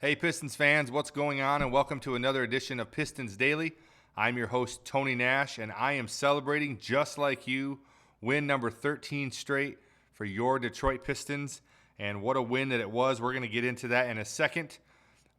Hey Pistons fans, what's going on? And welcome to another edition of Pistons Daily. I'm your host, Tony Nash, and I am celebrating, just like you, win number 13 straight for your Detroit Pistons. And what a win that it was. We're going to get into that in a second.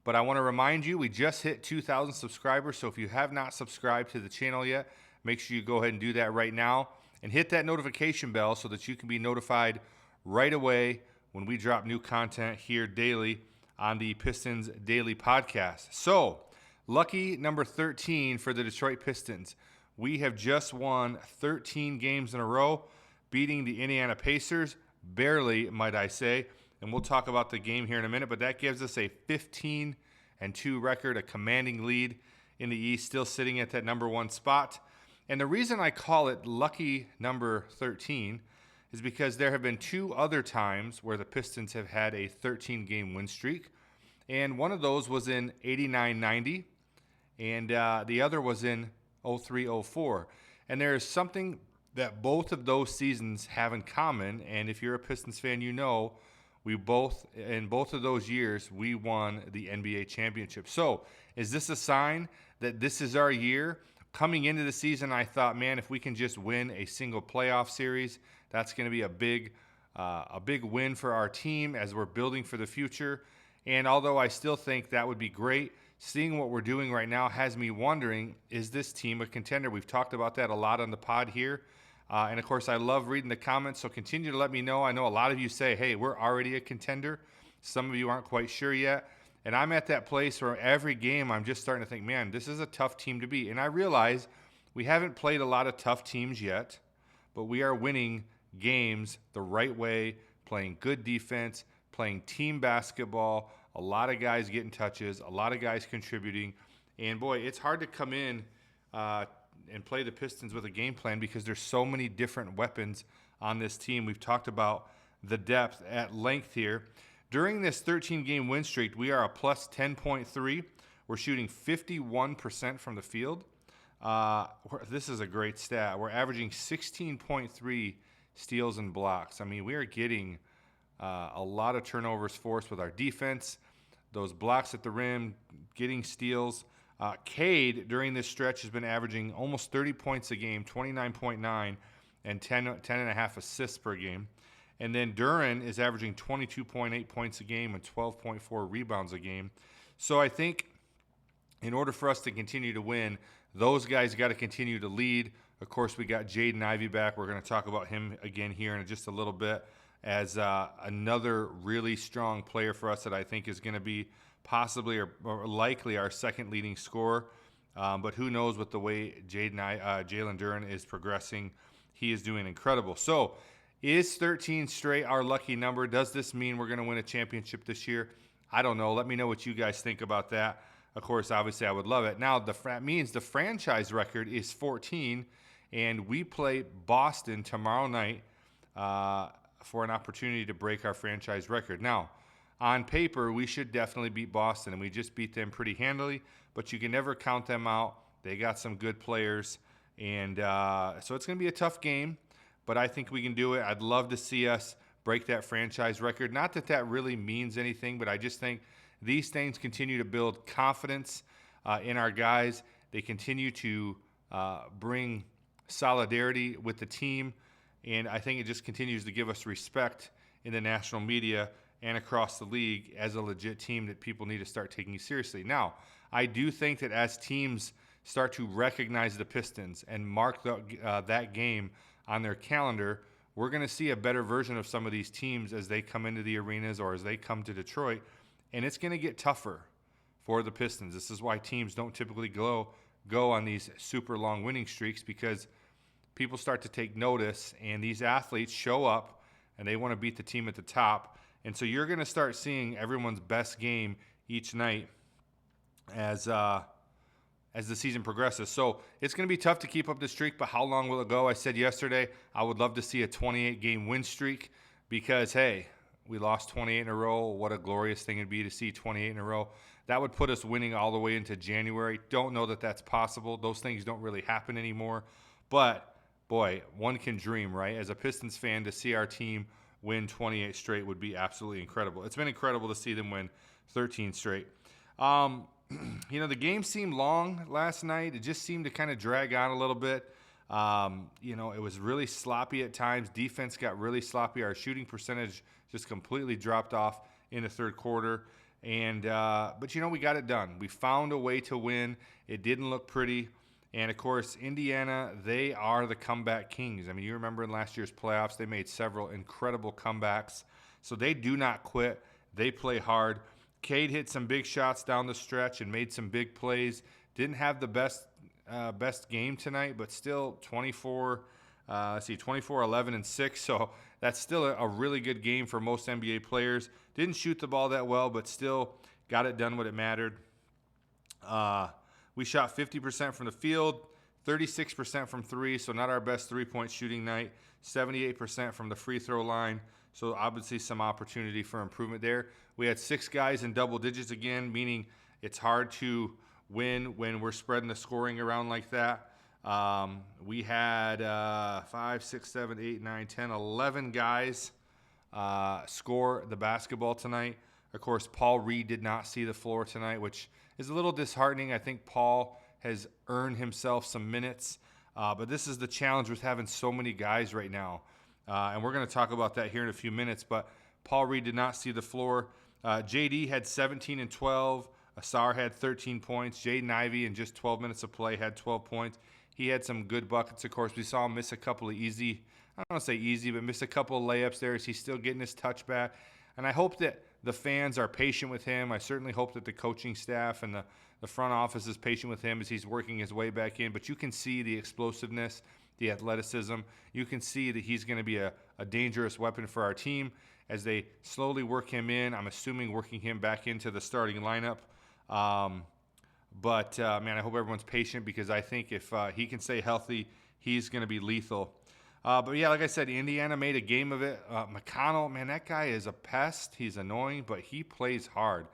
But I want to remind you, we just hit 2,000 subscribers, so if you have not subscribed to the channel yet, make sure you go ahead and do that right now. And hit that notification bell so that you can be notified right away when we drop new content here daily on the Pistons Daily podcast. So, lucky number 13 for the Detroit Pistons. We have just won 13 games in a row, beating the Indiana Pacers, barely, might I say. And we'll talk about the game here in a minute, but that gives us a 15-2 record, a commanding lead in the East, still sitting at that number one spot. And the reason I call it lucky number 13 is because there have been two other times where the Pistons have had a 13-game win streak. And one of those was in 89-90, and the other was in 03-04. And there is something that both of those seasons have in common, and if you're a Pistons fan, you know in both of those years, we won the NBA championship. So is this a sign that this is our year? Coming into the season, I thought, man, if we can just win a single playoff series, that's going to be a big win for our team as we're building for the future. And although I still think that would be great, seeing what we're doing right now has me wondering, is this team a contender? We've talked about that a lot on the pod here. And, of course, I love reading the comments, so continue to let me know. I know a lot of you say, hey, we're already a contender. Some of you aren't quite sure yet. And I'm at that place where every game I'm just starting to think, man, this is a tough team to beat. And I realize we haven't played a lot of tough teams yet, but we are winning games the right way, playing good defense, playing team basketball, a lot of guys getting touches, a lot of guys contributing. And, boy, it's hard to come in and play the Pistons with a game plan because there's so many different weapons on this team. We've talked about the depth at length here. During this 13-game win streak, we are a plus 10.3. We're shooting 51% from the field. This is a great stat. We're averaging 16.3 steals and blocks. I mean, we are getting a lot of turnovers forced with our defense, those blocks at the rim, getting steals. Cade, during this stretch, has been averaging almost 30 points a game, 29.9, and 10.5 assists per game. And then Duren is averaging 22.8 points a game and 12.4 rebounds a game. So I think in order for us to continue to win, those guys got to continue to lead. Of course, we got Jaden Ivey back. We're going to talk about him again here in just a little bit as another really strong player for us that I think is going to be possibly or likely our second leading scorer. But who knows with the way Jalen Duren is progressing. He is doing incredible. So is 13 straight our lucky number? Does this mean we're going to win a championship this year? I don't know. Let me know what you guys think about that. Of course, obviously, I would love it. Now, that means the franchise record is 14, and we play Boston tomorrow night for an opportunity to break our franchise record. Now, on paper, we should definitely beat Boston, and we just beat them pretty handily, but you can never count them out. They got some good players, and so it's going to be a tough game, but I think we can do it. I'd love to see us break that franchise record. Not that that really means anything, but I just think these things continue to build confidence in our guys. They continue to bring solidarity with the team, and I think it just continues to give us respect in the national media and across the league as a legit team that people need to start taking seriously. Now, I do think that as teams start to recognize the Pistons and mark that game on their calendar, we're going to see a better version of some of these teams as they come into the arenas or as they come to Detroit, and it's going to get tougher for the Pistons. This is why teams don't typically go on these super long winning streaks, because people start to take notice, and these athletes show up, and they want to beat the team at the top. And so you're going to start seeing everyone's best game each night as the season progresses. So it's going to be tough to keep up the streak, but how long will it go? I said yesterday I would love to see a 28-game win streak because, hey, we lost 28 in a row. What a glorious thing it'd be to see 28 in a row. That would put us winning all the way into January. Don't know that that's possible. Those things don't really happen anymore. But, boy, one can dream, right? As a Pistons fan, to see our team win 28 straight would be absolutely incredible. It's been incredible to see them win 13 straight. The game seemed long last night. It just seemed to kind of drag on a little bit. It was really sloppy at times. Defense got really sloppy. Our shooting percentage just completely dropped off in the third quarter. But we got it done. We found a way to win. It didn't look pretty. And, of course, Indiana, they are the comeback kings. I mean, you remember in last year's playoffs, they made several incredible comebacks. So they do not quit. They play hard. Cade hit some big shots down the stretch and made some big plays. Didn't have the best game tonight, but still 24, 11, and 6. So that's still a really good game for most NBA players. Didn't shoot the ball that well, but still got it done when it mattered. We shot 50% from the field, 36% from three, so not our best three-point shooting night, 78% from the free throw line, so obviously some opportunity for improvement there. We had 6 guys in double digits again, meaning it's hard to win when we're spreading the scoring around like that. We had 5, 6, 7, 8, 9, 10, 11 guys score the basketball tonight. Of course, Paul Reed did not see the floor tonight, which is a little disheartening. I think Paul has earned himself some minutes, but this is the challenge with having so many guys right now. And we're going to talk about that here in a few minutes, but Paul Reed did not see the floor. JD had 17 and 12. Asar had 13 points. Jaden Ivey, in just 12 minutes of play, had 12 points. He had some good buckets, of course. We saw him miss a couple of easy, I don't want to say easy, but miss a couple of layups there as he's still getting his touch back. And I hope that the fans are patient with him. I certainly hope that the coaching staff and the front office is patient with him as he's working his way back in. But you can see the explosiveness, the athleticism. You can see that he's going to be a dangerous weapon for our team as they slowly work him in. I'm assuming working him back into the starting lineup. But I hope everyone's patient because I think if he can stay healthy, he's going to be lethal. But yeah, like I said, Indiana made a game of it. McConnell, man, that guy is a pest. He's annoying, but he plays hard.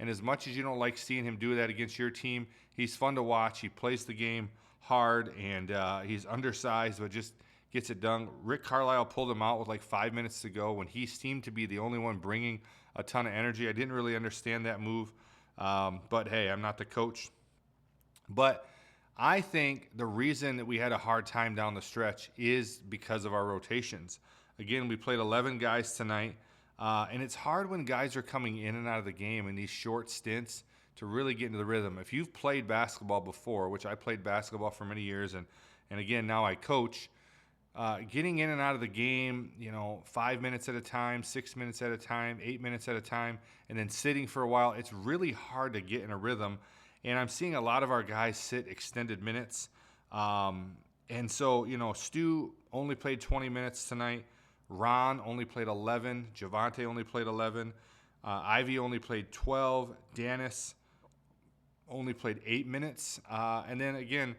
And as much as you don't like seeing him do that against your team, he's fun to watch. He plays the game hard, and he's undersized, but just gets it done. Rick Carlisle pulled him out with like 5 minutes to go when he seemed to be the only one bringing a ton of energy. I didn't really understand that move, but hey, I'm not the coach. But I think the reason that we had a hard time down the stretch is because of our rotations. Again, we played 11 guys tonight, and it's hard when guys are coming in and out of the game in these short stints to really get into the rhythm. If you've played basketball before, which I played basketball for many years, and again, now I coach, getting in and out of the game, 5 minutes at a time, 6 minutes at a time, 8 minutes at a time, and then sitting for a while, it's really hard to get in a rhythm. And I'm seeing a lot of our guys sit extended minutes. And so, Stu only played 20 minutes tonight. Ron only played 11. Javante only played 11. Ivy only played 12. Danis only played 8 minutes. And then, again,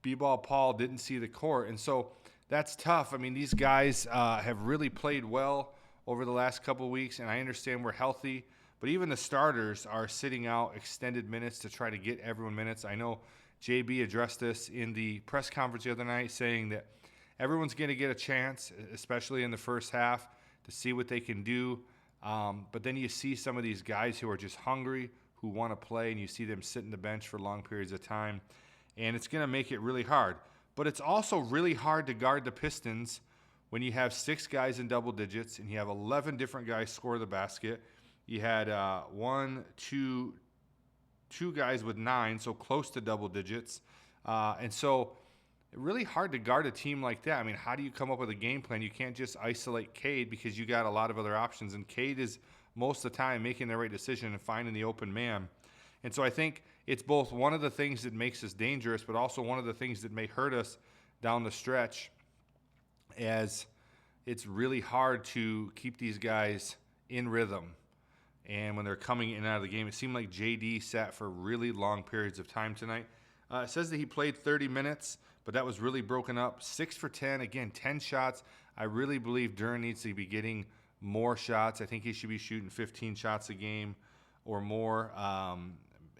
B-Ball Paul didn't see the court. And so that's tough. I mean, these guys have really played well over the last couple of weeks, and I understand we're healthy. But even the starters are sitting out extended minutes to try to get everyone minutes. I know JB addressed this in the press conference the other night, saying that everyone's going to get a chance, especially in the first half, to see what they can do. But then you see some of these guys who are just hungry, who want to play, and you see them sit in the bench for long periods of time. And it's going to make it really hard. But it's also really hard to guard the Pistons when you have 6 guys in double digits and you have 11 different guys score the basket. You had two guys with 9, so close to double digits. And so really hard to guard a team like that. I mean, how do you come up with a game plan? You can't just isolate Cade because you got a lot of other options. And Cade is most of the time making the right decision and finding the open man. And so I think it's both one of the things that makes us dangerous, but also one of the things that may hurt us down the stretch, as it's really hard to keep these guys in rhythm. And when they're coming in and out of the game, it seemed like JD sat for really long periods of time tonight. It says that he played 30 minutes, but that was really broken up. 6 for 10, again, 10 shots. I really believe Duren needs to be getting more shots. I think he should be shooting 15 shots a game or more,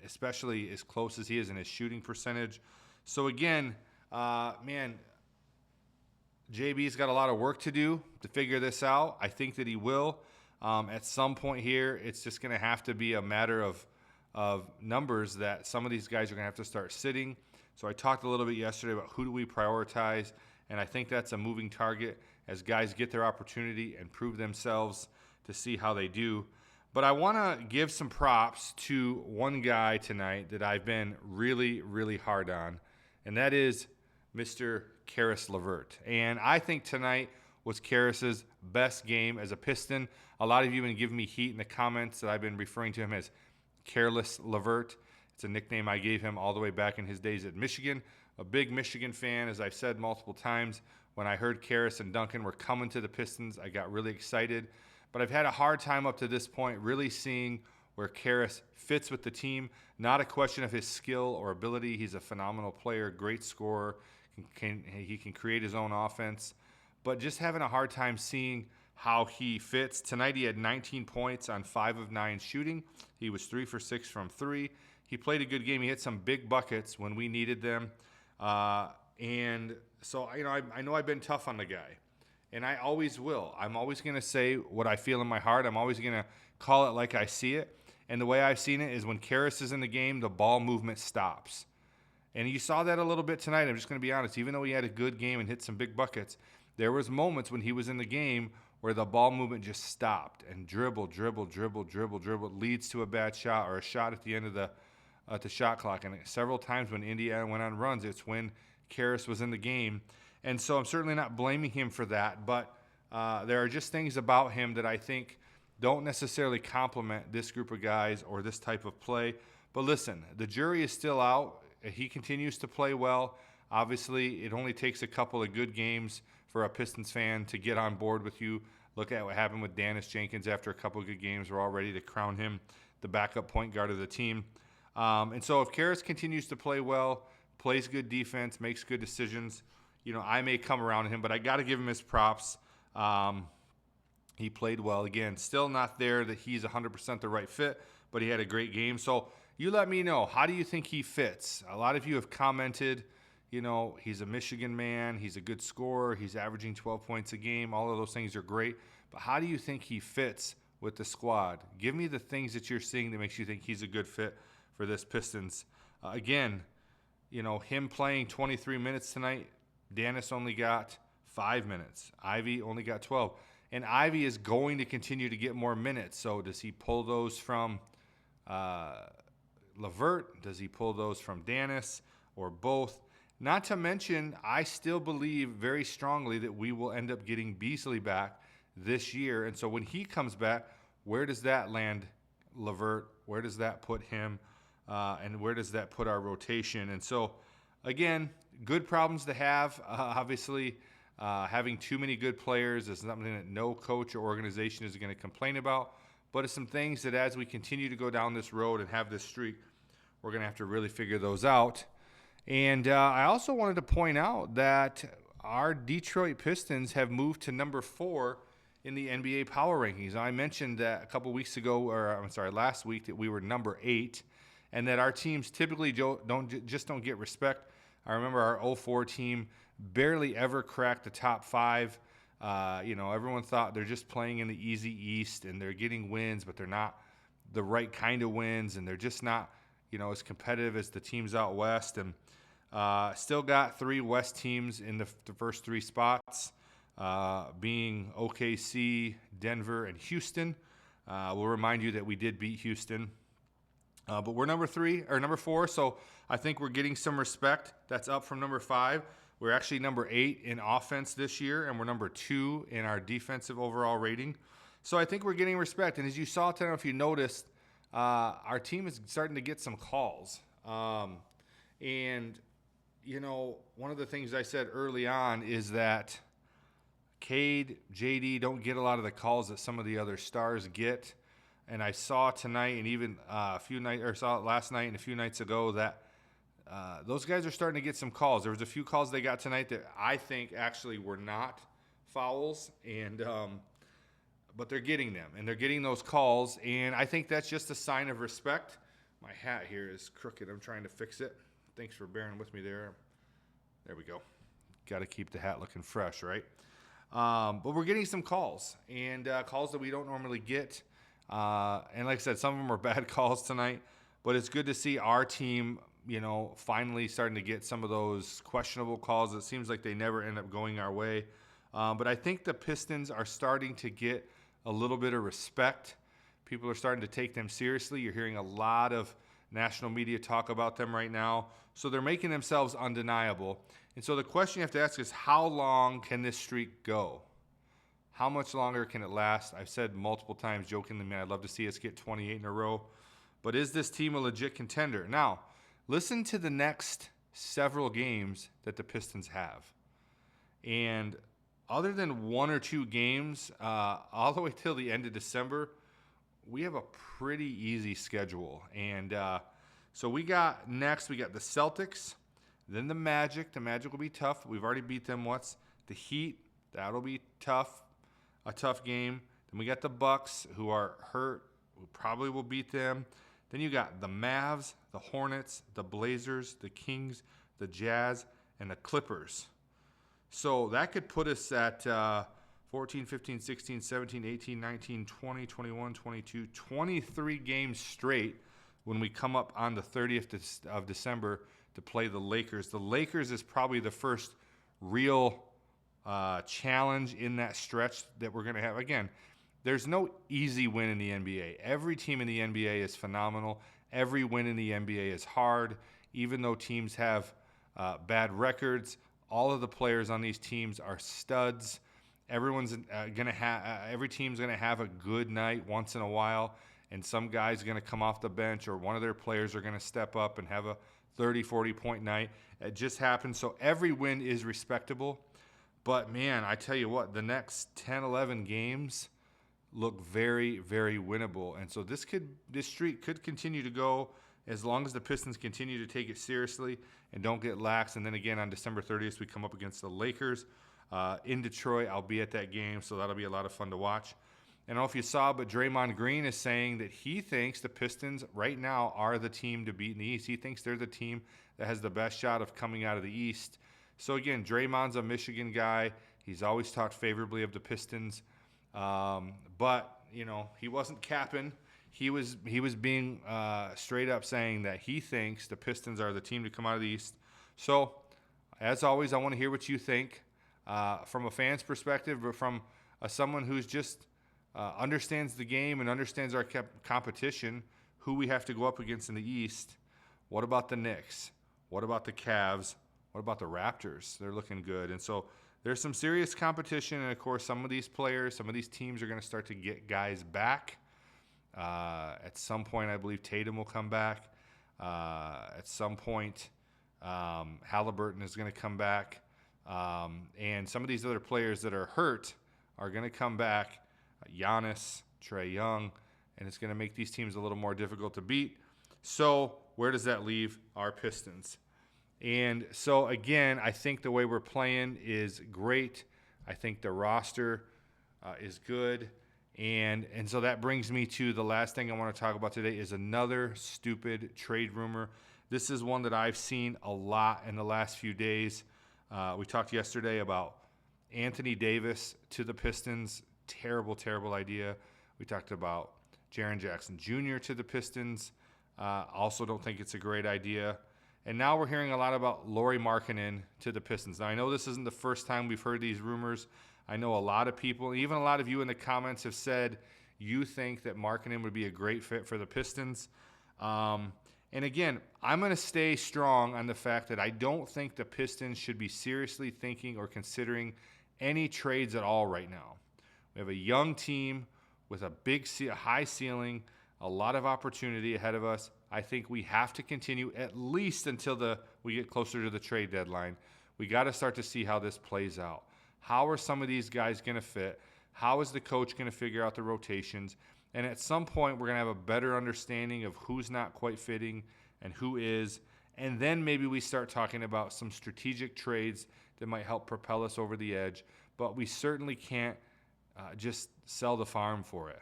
especially as close as he is in his shooting percentage. So again, JB's got a lot of work to do to figure this out. I think that he will. At some point here, it's just going to have to be a matter of numbers that some of these guys are going to have to start sitting. So I talked a little bit yesterday about who do we prioritize, and I think that's a moving target as guys get their opportunity and prove themselves to see how they do. But I want to give some props to one guy tonight that I've been really, really hard on, and that is Mr. Caris LeVert. And I think tonight was Caris's best game as a Piston. A lot of you have been giving me heat in the comments that I've been referring to him as Caris LeVert. It's a nickname I gave him all the way back in his days at Michigan. A big Michigan fan, as I've said multiple times. When I heard Caris and Duncan were coming to the Pistons, I got really excited. But I've had a hard time up to this point really seeing where Caris fits with the team. Not a question of his skill or ability. He's a phenomenal player, great scorer. He can create his own offense. But just having a hard time seeing how he fits. Tonight he had 19 points on 5 of 9 shooting. He was 3 for 6 from 3. He played a good game. He hit some big buckets when we needed them. And so, I know I've been tough on the guy. And I always will. I'm always going to say what I feel in my heart. I'm always going to call it like I see it. And the way I've seen it is when Caris is in the game, the ball movement stops. And you saw that a little bit tonight. I'm just going to be honest. Even though he had a good game and hit some big buckets, there was moments when he was in the game where the ball movement just stopped and dribble leads to a bad shot or a shot at the end of the shot clock. And several times when Indiana went on runs, it's when Caris was in the game. And so I'm certainly not blaming him for that, but there are just things about him that I think don't necessarily complement this group of guys or this type of play. But listen, the jury is still out. He continues to play well. Obviously, it only takes a couple of good games for a Pistons fan to get on board with you. Look at what happened with Dennis Jenkins after a couple of good games. We're all ready to crown him the backup point guard of the team. And so if Caris continues to play well, plays good defense, makes good decisions, I may come around to him, but I got to give him his props. He played well. Again, still not there that he's 100% the right fit, but he had a great game. So you let me know. How do you think he fits? A lot of you have commented, he's a Michigan man. He's a good scorer. He's averaging 12 points a game. All of those things are great. But how do you think he fits with the squad? Give me the things that you're seeing that makes you think he's a good fit for this Pistons. Again, him playing 23 minutes tonight, Dennis only got 5 minutes. Ivy only got 12. And Ivy is going to continue to get more minutes. So does he pull those from LeVert? Does he pull those from Dennis or both? Not to mention, I still believe very strongly that we will end up getting Beasley back this year. And so when he comes back, where does that land LeVert? Where does that put him? And where does that put our rotation? And so, again, good problems to have. Obviously, having too many good players is something that no coach or organization is going to complain about. But it's some things that as we continue to go down this road and have this streak, we're going to have to really figure those out. And I also wanted to point out that our Detroit Pistons have moved to number 4 in the NBA power rankings. I mentioned that a couple weeks ago, last week, that we were number 8, and that our teams typically don't get respect. I remember our 04 team barely ever cracked the top 5. Everyone thought they're just playing in the easy East and they're getting wins, but they're not the right kind of wins, and they're just not, as competitive as the teams out west. And still got 3 West teams in the first 3 spots, being OKC, Denver, and Houston. We'll remind you that we did beat Houston. But we're number 4, so I think we're getting some respect. That's up from number 5. We're actually number 8 in offense this year, and we're number 2 in our defensive overall rating. So I think we're getting respect. And as you saw tonight, if you noticed, our team is starting to get some calls. And, one of the things I said early on is that Cade, JD don't get a lot of the calls that some of the other stars get. And I saw tonight, and even saw it last night and a few nights ago, that those guys are starting to get some calls. There was a few calls they got tonight that I think actually were not fouls, and but they're getting them, and they're getting those calls, and I think that's just a sign of respect. My hat here is crooked. I'm trying to fix it. Thanks for bearing with me there. There we go. Got to keep the hat looking fresh, right? But we're getting some calls, and calls that we don't normally get. And like I said, some of them are bad calls tonight, but it's good to see our team, finally starting to get some of those questionable calls. It seems like they never end up going our way. But I think the Pistons are starting to get a little bit of respect. People are starting to take them seriously. You're hearing a lot of national media talk about them right now. So they're making themselves undeniable. And so the question you have to ask is, how long can this streak go? How much longer can it last? I've said multiple times jokingly, man, I'd love to see us get 28 in a row. But is this team a legit contender? Now, listen to the next several games that the Pistons have. And other than one or two games, all the way till the end of December, we have a pretty easy schedule. And so we got the Celtics, then the Magic. The Magic will be tough. We've already beat them once. The Heat, that'll be tough, a tough game. Then we got the Bucks, who are hurt. We probably will beat them. Then you got the Mavs, the Hornets, the Blazers, the Kings, the Jazz, and the Clippers. So that could put us at 14, 15, 16, 17, 18, 19, 20, 21, 22, 23 games straight when we come up on the 30th of December to play the Lakers. The Lakers is probably the first real challenge in that stretch that we're going to have. Again, there's no easy win in the NBA. Every team in the NBA is phenomenal. Every win in the NBA is hard. Even though teams have bad records, all of the players on these teams are studs. Every team's gonna have a good night once in a while, and some guy's gonna come off the bench, or one of their players are gonna step up and have a 30, 40-point night. It just happens. So every win is respectable. But man, I tell you what, the next 10, 11 games look very, very winnable. And so this streak could continue to go as long as the Pistons continue to take it seriously and don't get lax. And then again, on December 30th, we come up against the Lakers in Detroit. I'll be at that game, so that'll be a lot of fun to watch. I don't know if you saw, but Draymond Green is saying that he thinks the Pistons right now are the team to beat in the East. He thinks they're the team that has the best shot of coming out of the East. So again, Draymond's a Michigan guy. He's always talked favorably of the Pistons. But, he wasn't capping. He was being straight up saying that he thinks the Pistons are the team to come out of the East. So, as always, I want to hear what you think from a fan's perspective, but from someone who's just understands the game and understands our competition, who we have to go up against in the East. What about the Knicks? What about the Cavs? What about the Raptors? They're looking good. And so there's some serious competition, and of course, some of these players, some of these teams are going to start to get guys back. At some point, I believe Tatum will come back. At some point, Halliburton is going to come back. And some of these other players that are hurt are going to come back. Giannis, Trae Young, and it's going to make these teams a little more difficult to beat. So where does that leave our Pistons? And so, again, I think the way we're playing is great. I think the roster is good. And so that brings me to the last thing I want to talk about today is another stupid trade rumor. This is one that I've seen a lot in the last few days. We talked yesterday about Anthony Davis to the Pistons. Terrible, terrible idea. We talked about Jaren Jackson Jr. to the Pistons. Also don't think it's a great idea. And now we're hearing a lot about Lauri Markkanen to the Pistons. Now, I know this isn't the first time we've heard these rumors. I know a lot of people, even a lot of you in the comments have said you think that Markkanen would be a great fit for the Pistons. And again, I'm going to stay strong on the fact that I don't think the Pistons should be seriously thinking or considering any trades at all right now. We have a young team with a high ceiling, a lot of opportunity ahead of us. I think we have to continue at least until we get closer to the trade deadline. We got to start to see how this plays out. How are some of these guys going to fit? How is the coach going to figure out the rotations? And at some point, we're going to have a better understanding of who's not quite fitting and who is. And then maybe we start talking about some strategic trades that might help propel us over the edge. But we certainly can't just sell the farm for it.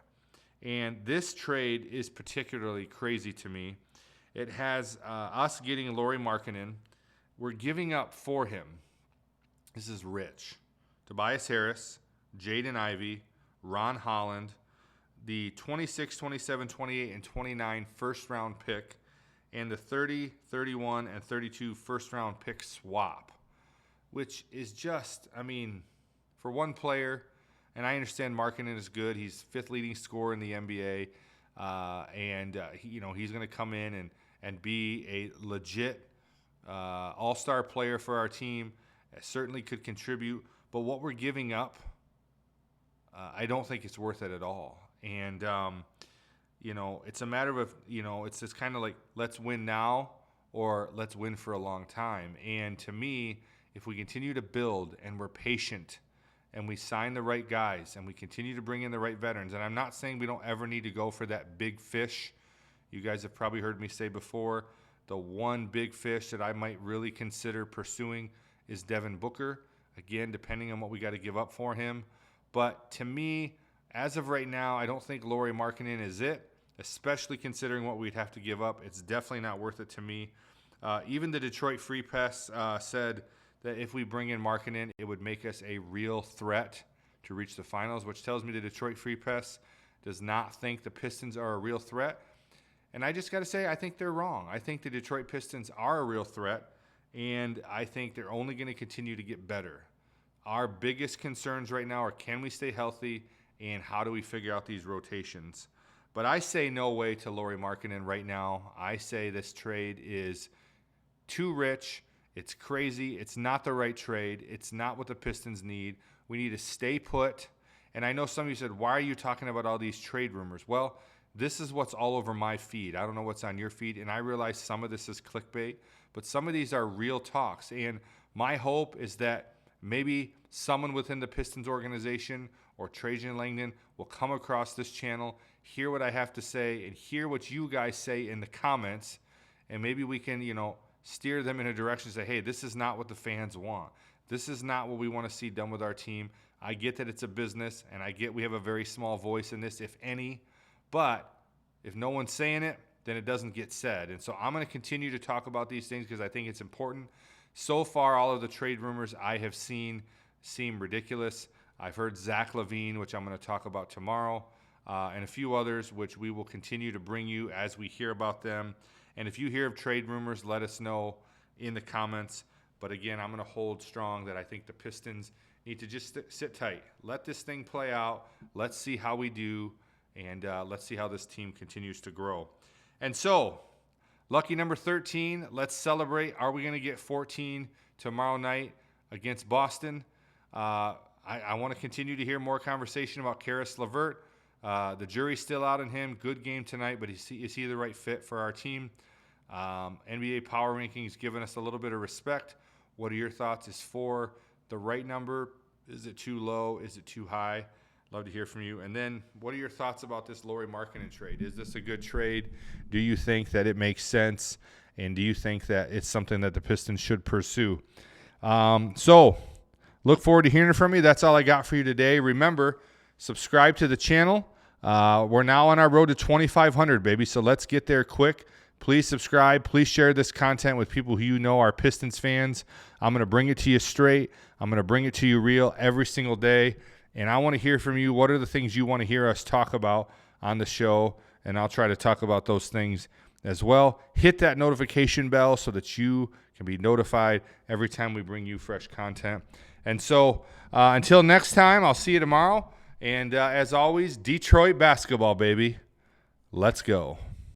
And this trade is particularly crazy to me. It has us getting Lauri Markkanen. We're giving up for him. This is rich. Tobias Harris, Jaden Ivey, Ron Holland, the 26, 27, 28, and 29 first-round pick, and the 30, 31, and 32 first-round pick swap, which is just, I mean, for one player, and I understand Markkanen is good. He's fifth leading scorer in the NBA, he's going to come in and be a legit all-star player for our team. Certainly could contribute, but what we're giving up, I don't think it's worth it at all. And, it's a matter of, it's just kind of like, let's win now or let's win for a long time. And to me, if we continue to build and we're patient and we sign the right guys and we continue to bring in the right veterans, and I'm not saying we don't ever need to go for that big fish. You guys have probably heard me say before, the one big fish that I might really consider pursuing is Devin Booker. Again, depending on what we got to give up for him. But to me, as of right now, I don't think Lauri Markkanen is it, especially considering what we'd have to give up. It's definitely not worth it to me. Even the Detroit Free Press said that if we bring in Markkanen, it would make us a real threat to reach the finals, which tells me the Detroit Free Press does not think the Pistons are a real threat. And I just got to say, I think they're wrong. I think the Detroit Pistons are a real threat, and I think they're only going to continue to get better. Our biggest concerns right now are, can we stay healthy, and how do we figure out these rotations? But I say no way to Lauri Markkanen right now. I say this trade is too rich. It's crazy. It's not the right trade. It's not what the Pistons need. We need to stay put. And I know some of you said, why are you talking about all these trade rumors? Well, this is what's all over my feed. I don't know what's on your feed, and I realize some of this is clickbait, but some of these are real talks. And my hope is that maybe someone within the Pistons organization or Trajan Langdon will come across this channel, hear what I have to say, and hear what you guys say in the comments, and maybe we can, steer them in a direction and say, hey, this is not what the fans want. This is not what we want to see done with our team. I get that it's a business, and I get we have a very small voice in this, if any, but if no one's saying it, then it doesn't get said. And so I'm going to continue to talk about these things because I think it's important. So far, all of the trade rumors I have seen seem ridiculous. I've heard Zach LaVine, which I'm going to talk about tomorrow, and a few others, which we will continue to bring you as we hear about them. And if you hear of trade rumors, let us know in the comments. But again, I'm going to hold strong that I think the Pistons need to just sit tight. Let this thing play out. Let's see how we do, and let's see how this team continues to grow. And so, lucky number 13, let's celebrate. Are we going to get 14 tomorrow night against Boston? I want to continue to hear more conversation about Caris LeVert. The jury's still out on him. Good game tonight, but is he the right fit for our team? NBA Power Rankings giving us a little bit of respect. What are your thoughts? Is 4 the right number? Is it too low? Is it too high? Love to hear from you. And then what are your thoughts about this Lauri Markkanen trade? Is this a good trade? Do you think that it makes sense? And do you think that it's something that the Pistons should pursue? So look forward to hearing from you. That's all I got for you today. Remember, subscribe to the channel. We're now on our road to 2,500, baby. So let's get there quick. Please subscribe. Please share this content with people who you know are Pistons fans. I'm going to bring it to you straight. I'm going to bring it to you real every single day. And I want to hear from you. What are the things you want to hear us talk about on the show? And I'll try to talk about those things as well. Hit that notification bell so that you can be notified every time we bring you fresh content. And so until next time, I'll see you tomorrow. And as always, Detroit basketball, baby. Let's go.